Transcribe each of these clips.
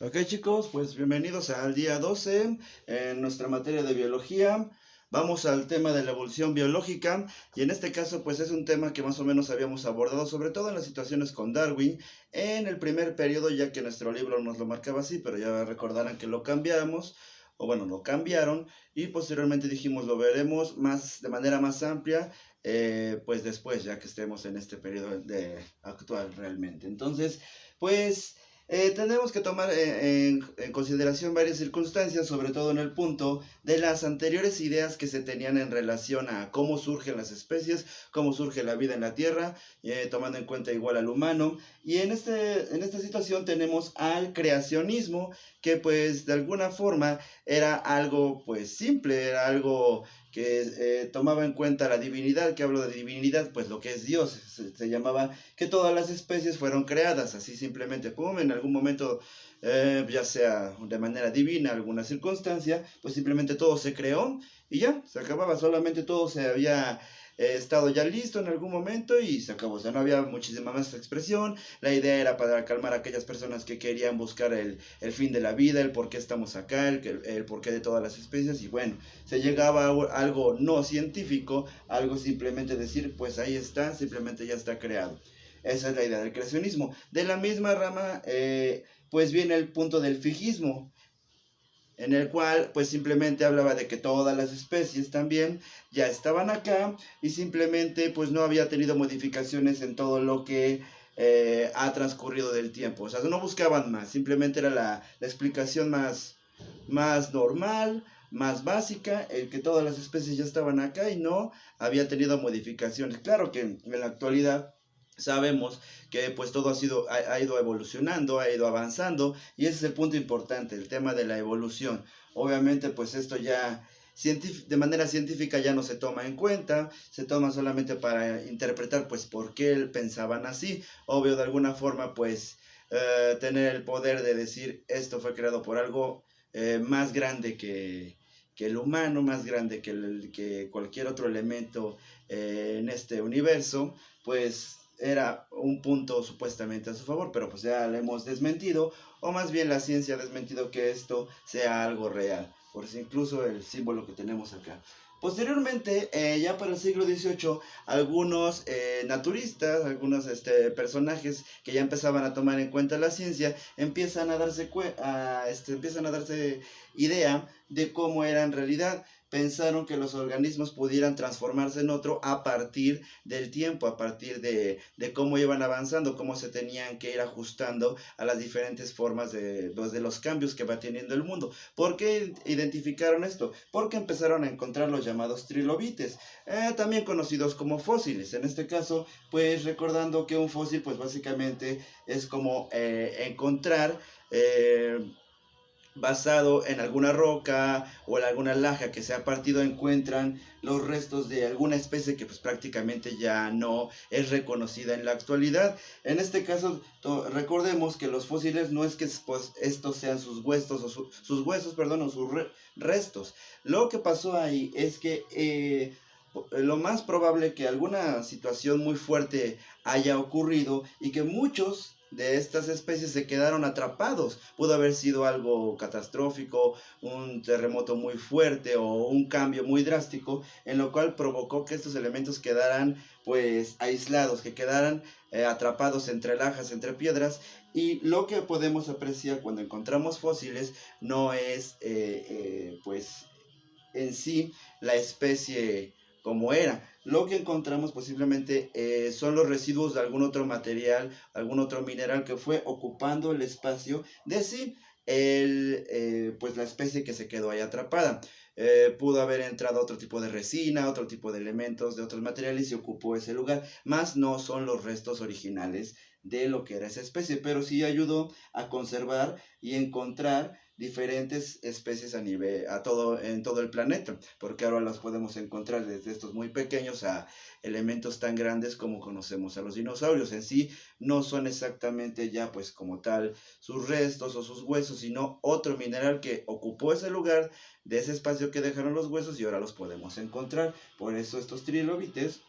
Ok chicos, pues bienvenidos al día 12 en nuestra materia de biología. Vamos al tema de la evolución biológica y en este caso pues es un tema que más o menos habíamos abordado, sobre todo en las situaciones con Darwin en el primer periodo, ya que nuestro libro nos lo marcaba así, pero ya recordarán que lo cambiamos, o bueno, lo cambiaron y posteriormente dijimos lo veremos más de manera más amplia, pues después ya que estemos en este periodo actual realmente. Entonces, pues... tenemos que tomar en consideración varias circunstancias, sobre todo en el punto de las anteriores ideas que se tenían en relación a cómo surgen las especies, cómo surge la vida en la Tierra, tomando en cuenta igual al humano. Y en esta situación tenemos al creacionismo, que pues de alguna forma era algo pues simple, era algo que tomaba en cuenta la divinidad. Que hablo de divinidad, pues lo que es Dios, se llamaba que todas las especies fueron creadas, así simplemente, pum, en algún momento, ya sea de manera divina, alguna circunstancia, pues simplemente todo se creó y ya, se acababa, solamente todo se había estado ya listo en algún momento y se acabó. O sea, no había muchísima más expresión. La idea era para calmar a aquellas personas que querían buscar el fin de la vida, el por qué estamos acá, el porqué de todas las especies. Y bueno, se llegaba a algo no científico, algo simplemente decir, pues ahí está, simplemente ya está creado. Esa es la idea del creacionismo. De la misma rama, pues viene el punto del fijismo, en el cual pues simplemente hablaba de que todas las especies también ya estaban acá y simplemente pues no había tenido modificaciones en todo lo que ha transcurrido del tiempo. O sea, no buscaban más, simplemente era la explicación más normal, más básica, el que todas las especies ya estaban acá y no había tenido modificaciones. Claro que en la actualidad sabemos que pues todo ha ido evolucionando, ha ido avanzando y ese es el punto importante, el tema de la evolución. Obviamente pues esto ya de manera científica ya no se toma en cuenta, se toma solamente para interpretar pues por qué pensaban así. Obvio, de alguna forma pues tener el poder de decir esto fue creado por algo más grande que el humano, más grande que cualquier otro elemento en este universo, pues era un punto supuestamente a su favor, pero pues ya le hemos desmentido, o más bien la ciencia ha desmentido que esto sea algo real, por eso incluso el símbolo que tenemos acá. Posteriormente, ya para el siglo XVIII, algunos naturistas, algunos personajes que ya empezaban a tomar en cuenta la ciencia, empiezan a darse idea de cómo era en realidad. Pensaron que los organismos pudieran transformarse en otro a partir del tiempo, a partir de cómo iban avanzando, cómo se tenían que ir ajustando a las diferentes formas de los cambios que va teniendo el mundo. ¿Por qué identificaron esto? Porque empezaron a encontrar los llamados trilobites, también conocidos como fósiles. En este caso, pues recordando que un fósil, pues básicamente es como encontrar... basado en alguna roca o en alguna laja que se ha partido, encuentran los restos de alguna especie que pues prácticamente ya no es reconocida en la actualidad. En este caso, recordemos que los fósiles no es que pues, estos sean sus huesos o sus huesos, perdón, o sus restos. Lo que pasó ahí es que lo más probable que alguna situación muy fuerte haya ocurrido y que muchos de estas especies se quedaron atrapados. Pudo haber sido algo catastrófico, un terremoto muy fuerte o un cambio muy drástico, en lo cual provocó que estos elementos quedaran pues aislados, que quedaran atrapados entre lajas, entre piedras. Y lo que podemos apreciar cuando encontramos fósiles no es pues en sí la especie como era. Lo que encontramos posiblemente son los residuos de algún otro material, algún otro mineral que fue ocupando el espacio de sí, pues la especie que se quedó ahí atrapada. Pudo haber entrado otro tipo de resina, otro tipo de elementos de otros materiales y ocupó ese lugar, más no son los restos originales de lo que era esa especie, pero sí ayudó a conservar y encontrar diferentes especies en todo el planeta, porque ahora las podemos encontrar desde estos muy pequeños a elementos tan grandes como conocemos a los dinosaurios. En sí no son exactamente ya pues como tal sus restos o sus huesos, sino otro mineral que ocupó ese lugar de ese espacio que dejaron los huesos y ahora los podemos encontrar. Por eso estos trilobites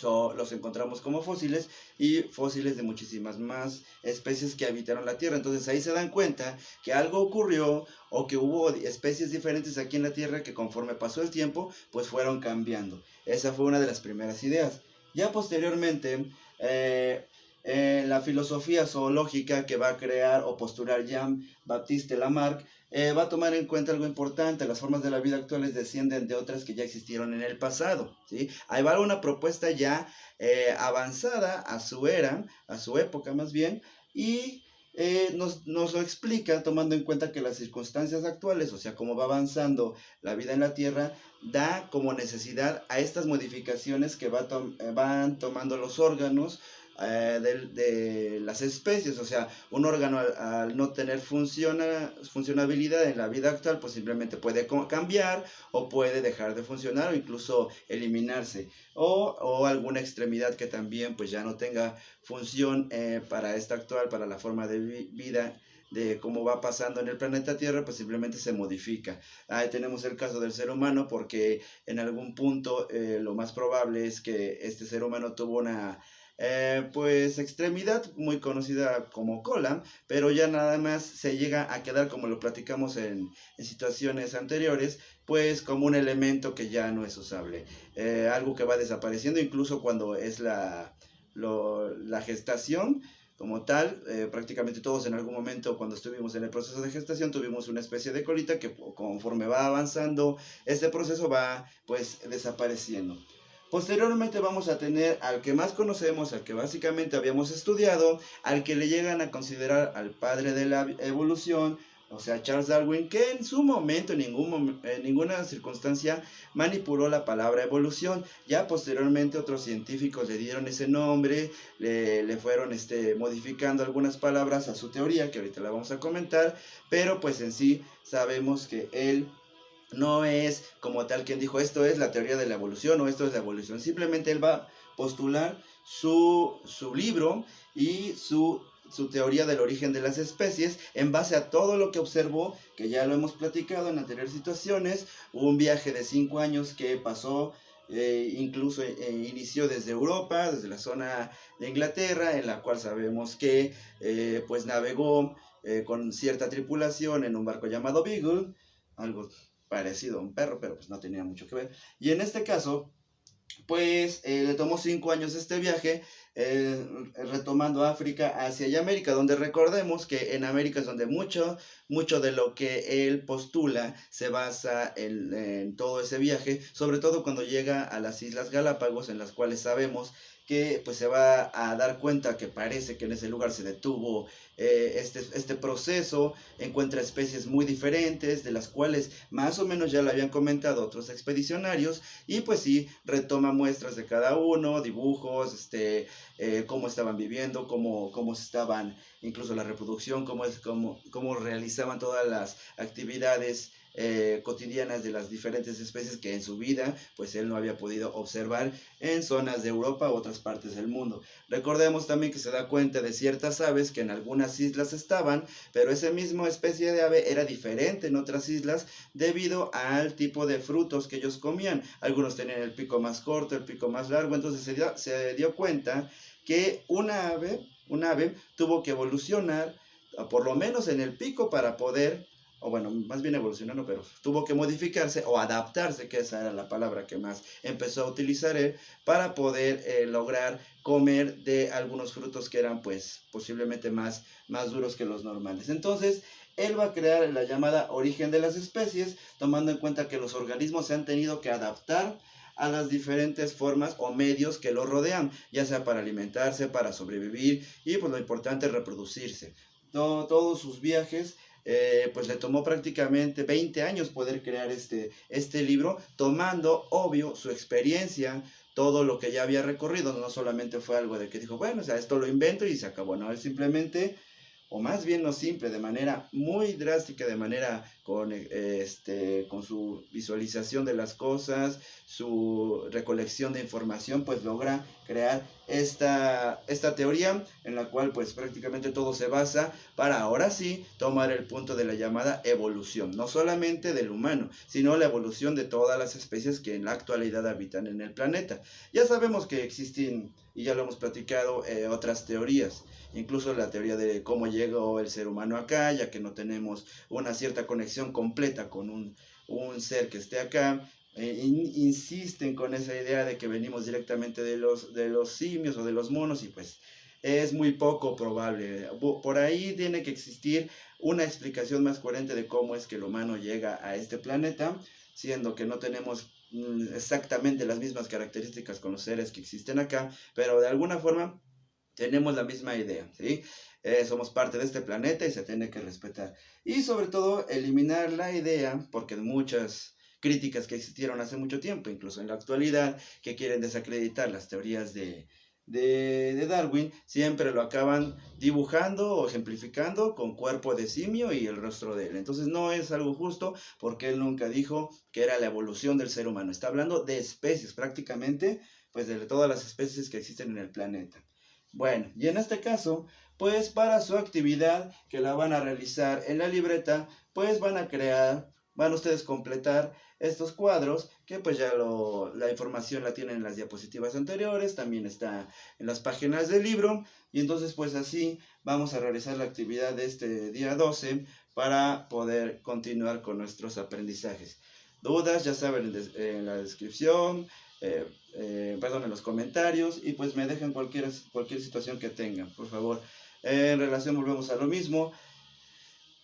los encontramos como fósiles y fósiles de muchísimas más especies que habitaron la Tierra. Entonces ahí se dan cuenta que algo ocurrió o que hubo especies diferentes aquí en la Tierra que conforme pasó el tiempo pues fueron cambiando. Esa fue una de las primeras ideas. Ya posteriormente, la filosofía zoológica que va a crear o postular Jean-Baptiste Lamarck va a tomar en cuenta algo importante: las formas de la vida actuales descienden de otras que ya existieron en el pasado, ¿sí? Ahí va una propuesta ya avanzada a su era, a su época más bien, y nos lo explica tomando en cuenta que las circunstancias actuales, o sea, cómo va avanzando la vida en la Tierra, da como necesidad a estas modificaciones que van tomando los órganos de las especies. O sea, un órgano al no tener funcionabilidad en la vida actual, pues simplemente puede cambiar o puede dejar de funcionar o incluso eliminarse, o alguna extremidad que también pues ya no tenga función para esta actual, para la forma de vida de cómo va pasando en el planeta Tierra, pues simplemente se modifica. Ahí tenemos el caso del ser humano, porque en algún punto lo más probable es que este ser humano tuvo una pues extremidad muy conocida como cola, pero ya nada más se llega a quedar, como lo platicamos en situaciones anteriores, pues como un elemento que ya no es usable, algo que va desapareciendo incluso cuando es la gestación como tal. Prácticamente todos en algún momento, cuando estuvimos en el proceso de gestación, tuvimos una especie de colita que conforme va avanzando este proceso va pues desapareciendo. Posteriormente vamos a tener al que más conocemos, al que básicamente habíamos estudiado, al que le llegan a considerar al padre de la evolución, o sea, Charles Darwin, que en su momento, en ninguna circunstancia, manipuló la palabra evolución. Ya posteriormente otros científicos le dieron ese nombre, le fueron modificando algunas palabras a su teoría, que ahorita la vamos a comentar, pero pues en sí sabemos que él no es como tal quien dijo esto es la teoría de la evolución o esto es la evolución. Simplemente él va a postular su libro y su teoría del origen de las especies en base a todo lo que observó, que ya lo hemos platicado en anteriores situaciones. Hubo un viaje de 5 años que pasó, incluso inició desde Europa, desde la zona de Inglaterra, en la cual sabemos que pues navegó con cierta tripulación en un barco llamado Beagle, algo parecido a un perro, pero pues no tenía mucho que ver. Y en este caso, pues le tomó 5 años este viaje, retomando África, Asia y América, donde recordemos que en América es donde mucho de lo que él postula se basa en todo ese viaje, sobre todo cuando llega a las Islas Galápagos, en las cuales sabemos que pues se va a dar cuenta que parece que en ese lugar se detuvo este proceso, encuentra especies muy diferentes, de las cuales más o menos ya lo habían comentado otros expedicionarios, y pues sí, retoma muestras de cada uno, dibujos, cómo estaban viviendo, cómo estaban, incluso la reproducción, cómo realizaban todas las actividades cotidianas de las diferentes especies que en su vida pues él no había podido observar en zonas de Europa u otras partes del mundo. Recordemos también que se da cuenta de ciertas aves que en algunas islas estaban, pero esa misma especie de ave era diferente en otras islas debido al tipo de frutos que ellos comían. Algunos tenían el pico más corto, el pico más largo, entonces se dio cuenta que una ave tuvo que evolucionar, por lo menos en el pico, para poder, o bueno, más bien evolucionando, pero tuvo que modificarse o adaptarse, que esa era la palabra que más empezó a utilizar él, para poder lograr comer de algunos frutos que eran pues posiblemente más duros que los normales. Entonces él va a crear la llamada origen de las especies, tomando en cuenta que los organismos se han tenido que adaptar a las diferentes formas o medios que lo rodean, ya sea para alimentarse, para sobrevivir, y pues lo importante es reproducirse. Todos sus viajes pues le tomó prácticamente 20 años poder crear este libro, tomando, obvio, su experiencia, todo lo que ya había recorrido. No solamente fue algo de que dijo, bueno, o sea, esto lo invento y se acabó. No, él simplemente, o más bien no simple, de manera muy drástica, de manera con su visualización de las cosas, su recolección de información, pues logra crear esta teoría en la cual pues prácticamente todo se basa para ahora sí tomar el punto de la llamada evolución, no solamente del humano, sino la evolución de todas las especies que en la actualidad habitan en el planeta. Ya sabemos que existen, y ya lo hemos platicado, otras teorías, incluso la teoría de cómo llegó el ser humano acá, ya que no tenemos una cierta conexión completa con un ser que esté acá. Insisten con esa idea de que venimos directamente de los simios o de los monos y pues es muy poco probable. Por ahí tiene que existir una explicación más coherente de cómo es que el humano llega a este planeta, siendo que no tenemos exactamente las mismas características con los seres que existen acá, pero de alguna forma tenemos la misma idea, ¿sí? Somos parte de este planeta y se tiene que respetar. Y sobre todo eliminar la idea, porque muchas críticas que existieron hace mucho tiempo, incluso en la actualidad, que quieren desacreditar las teorías de Darwin, siempre lo acaban dibujando o ejemplificando con cuerpo de simio y el rostro de él. Entonces no es algo justo porque él nunca dijo que era la evolución del ser humano. Está hablando de especies prácticamente, pues de todas las especies que existen en el planeta. Bueno, y en este caso, pues para su actividad que la van a realizar en la libreta, pues van ustedes completar estos cuadros, que pues ya la información la tienen en las diapositivas anteriores, también está en las páginas del libro, y entonces pues así vamos a realizar la actividad de este día 12 para poder continuar con nuestros aprendizajes. Dudas, ya saben, en la descripción, en los comentarios, y pues me dejan cualquier situación que tengan, por favor. En relación, volvemos a lo mismo.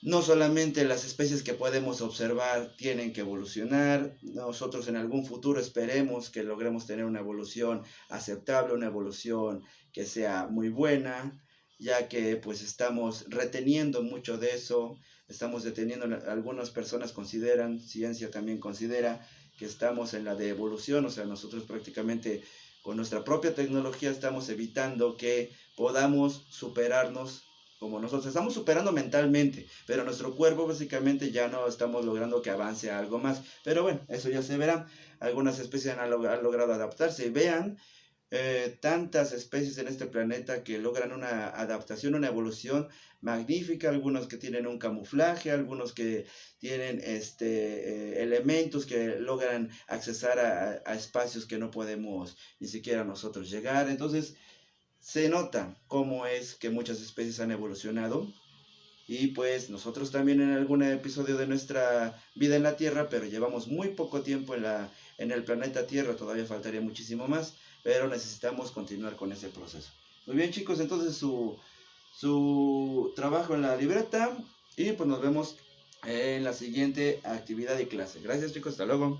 No solamente las especies que podemos observar tienen que evolucionar, nosotros en algún futuro esperemos que logremos tener una evolución aceptable, una evolución que sea muy buena, ya que pues estamos reteniendo mucho de eso, estamos deteniendo, algunas personas consideran, ciencia también considera que estamos en la de evolución, o sea, nosotros prácticamente con nuestra propia tecnología estamos evitando que podamos superarnos como nosotros estamos superando mentalmente, pero nuestro cuerpo básicamente ya no estamos logrando que avance a algo más. Pero bueno, eso ya se verá. Algunas especies han logrado adaptarse. Vean tantas especies en este planeta que logran una adaptación, una evolución magnífica, algunos que tienen un camuflaje, algunos que tienen elementos que logran accesar a espacios que no podemos ni siquiera nosotros llegar. Entonces, se nota cómo es que muchas especies han evolucionado y pues nosotros también en algún episodio de nuestra vida en la Tierra, pero llevamos muy poco tiempo en el planeta Tierra, todavía faltaría muchísimo más, pero necesitamos continuar con ese proceso. Muy bien chicos, entonces su trabajo en la libreta y pues nos vemos en la siguiente actividad y clase. Gracias chicos, hasta luego.